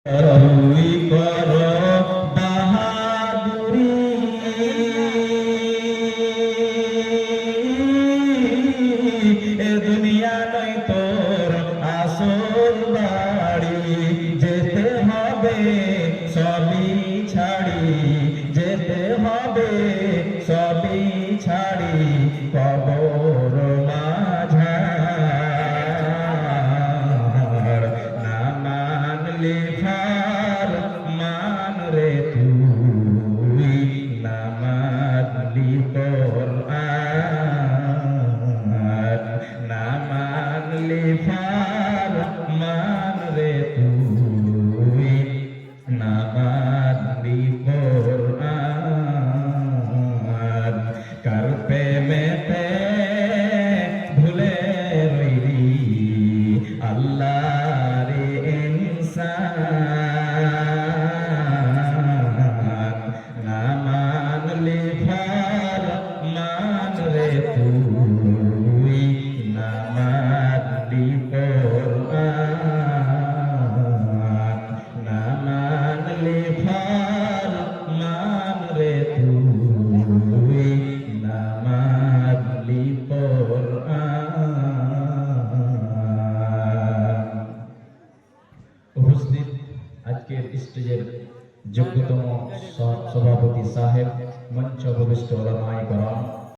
রুই কর বাহাদুরি এ দুনিয়া নয় তোর আসল বাড়ি যেতে হবে সবই ছাড়ি যেতে হবে সবই ছাড়ি কবর মাঝার না মানলে ফার মান রে তুই না মানলি কোরআন না মানলি ফার মান রে তুই না মানলি কোরআন কার প্রেমেতে ভুলে রইলি আল্লাহ রে ইনসান না মানলি ফার মান রে তুই না মানলি কোরআন না মানলি ফার মান রে তুই না মানলি কোরআন। উপস্থিত আজকের স্টেজের যোগ্যতম সভাপতি সাহেব, মঞ্চ উপবিষ্ট ওলামায়ে কেরাম,